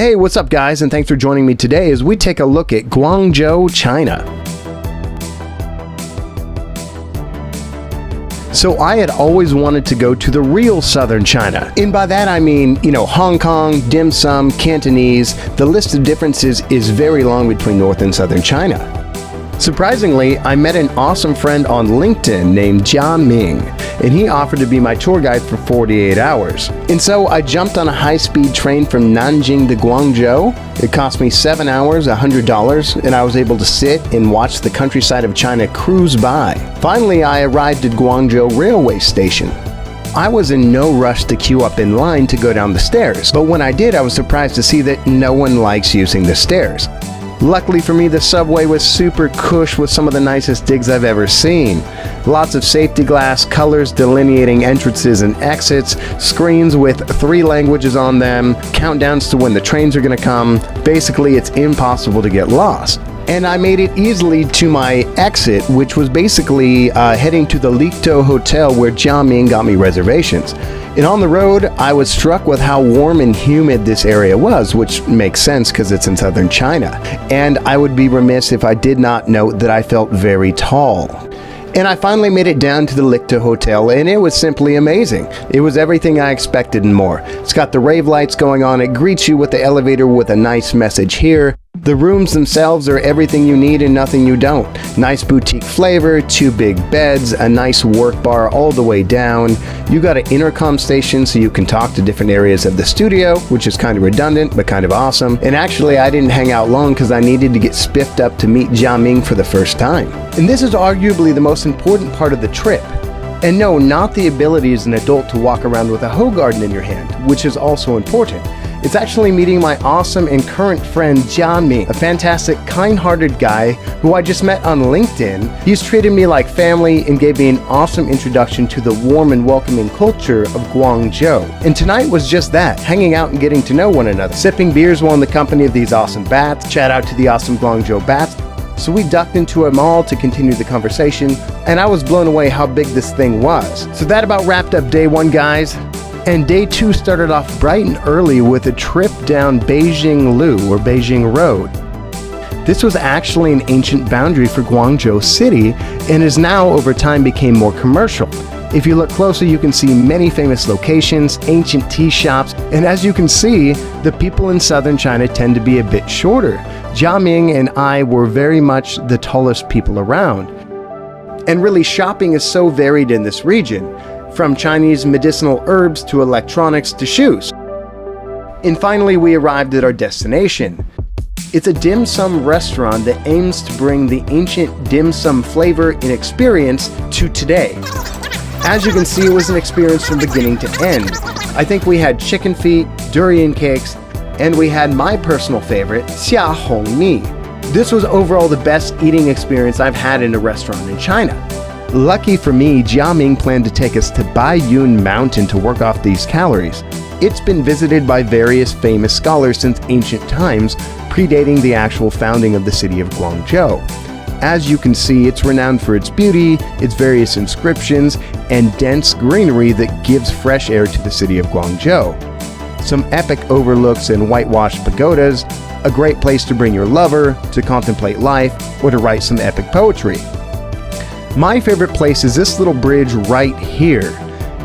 Hey, what's up guys, and thanks for joining me today as we take a look at Guangzhou, China. So I had always wanted to go to the real southern China. And by that I mean, Hong Kong, dim sum, Cantonese. The list of differences is very long between North and Southern China. Surprisingly, I met an awesome friend on LinkedIn named Jia Ming, and he offered to be my tour guide for 48 hours. And so I jumped on a high-speed train from Nanjing to Guangzhou. It cost me 7 hours, $100, and I was able to sit and watch the countryside of China cruise by. Finally, I arrived at Guangzhou railway station. I was in no rush to queue up in line to go down the stairs, but when I did, I was surprised to see that no one likes using the stairs. Luckily for me, the subway was super cush with some of the nicest digs I've ever seen. Lots of safety glass, colors delineating entrances and exits, screens with 3 languages on them, countdowns to when the trains are going to come. Basically, it's impossible to get lost. And I made it easily to my exit, which was basically heading to the Likto Hotel where Jia Ming got me reservations. And on the road, I was struck with how warm and humid this area was, which makes sense because it's in southern China. And I would be remiss if I did not note that I felt very tall. And I finally made it down to the Likto Hotel, and it was simply amazing. It was everything I expected and more. It's got the rave lights going on. It greets you with the elevator with a nice message here. The rooms themselves are everything you need and nothing you don't. Nice boutique flavor, 2 big beds, a nice work bar all the way down. You got an intercom station so you can talk to different areas of the studio, which is kind of redundant but kind of awesome. And actually, I didn't hang out long because I needed to get spiffed up to meet Jia Ming for the first time. And this is arguably the most important part of the trip. And no, not the ability as an adult to walk around with a hoe garden in your hand, which is also important. It's actually meeting my awesome and current friend Jia Ming, a fantastic, kind-hearted guy who I just met on LinkedIn. He's treated me like family and gave me an awesome introduction to the warm and welcoming culture of Guangzhou. And tonight was just that, hanging out and getting to know one another, sipping beers while in the company of these awesome bats. Shout out to the awesome Guangzhou bats. So we ducked into a mall to continue the conversation, and I was blown away how big this thing was. So that about wrapped up day 1, guys. And day 2 started off bright and early with a trip down Beijing Road. This was actually an ancient boundary for Guangzhou City and is now over time became more commercial. If you look closer, you can see many famous locations, ancient tea shops, and as you can see, the people in southern China tend to be a bit shorter. Jia Ming and I were very much the tallest people around. And really, shopping is so varied in this region, from Chinese medicinal herbs to electronics to shoes. And finally, we arrived at our destination. It's a dim sum restaurant that aims to bring the ancient dim sum flavor and experience to today. As you can see, it was an experience from beginning to end. I think we had chicken feet, durian cakes, and we had my personal favorite, xia hong mi. This was overall the best eating experience I've had in a restaurant in China. Lucky for me, Jia Ming planned to take us to Bai Yun Mountain to work off these calories. It's been visited by various famous scholars since ancient times, predating the actual founding of the city of Guangzhou. As you can see, it's renowned for its beauty, its various inscriptions, and dense greenery that gives fresh air to the city of Guangzhou. Some epic overlooks and whitewashed pagodas, a great place to bring your lover, to contemplate life, or to write some epic poetry. My favorite place is this little bridge right here.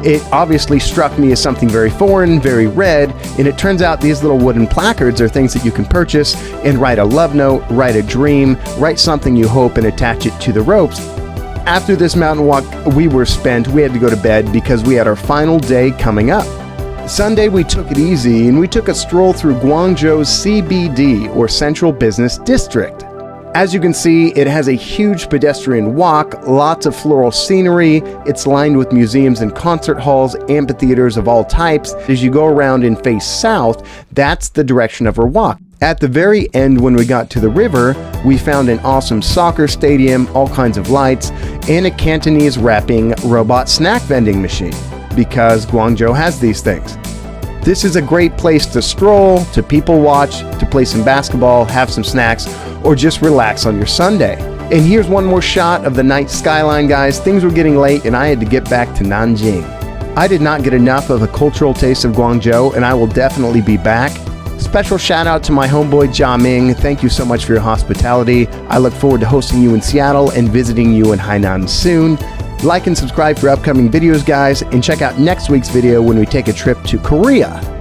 It obviously struck me as something very foreign, very red, and it turns out these little wooden placards are things that you can purchase and write a love note, write a dream, write something you hope and attach it to the ropes. After this mountain walk we had to go to bed because we had our final day coming up. Sunday we took it easy and we took a stroll through Guangzhou's CBD, or Central Business District. As you can see, it has a huge pedestrian walk, lots of floral scenery. It's lined with museums and concert halls, amphitheaters of all types. As you go around and face south, that's the direction of our walk. At the very end, when we got to the river, we found an awesome soccer stadium, all kinds of lights, and a Cantonese wrapping robot snack vending machine, because Guangzhou has these things. This is a great place to stroll, to people watch, to play some basketball, have some snacks, or just relax on your Sunday. And here's one more shot of the night skyline, guys. Things were getting late and I had to get back to Nanjing. I did not get enough of a cultural taste of Guangzhou, and I will definitely be back. Special shout out to my homeboy Jia Ming. Thank you so much for your hospitality. I look forward to hosting you in Seattle and visiting you in Hainan soon. Like and subscribe for upcoming videos, guys, and check out next week's video when we take a trip to Korea.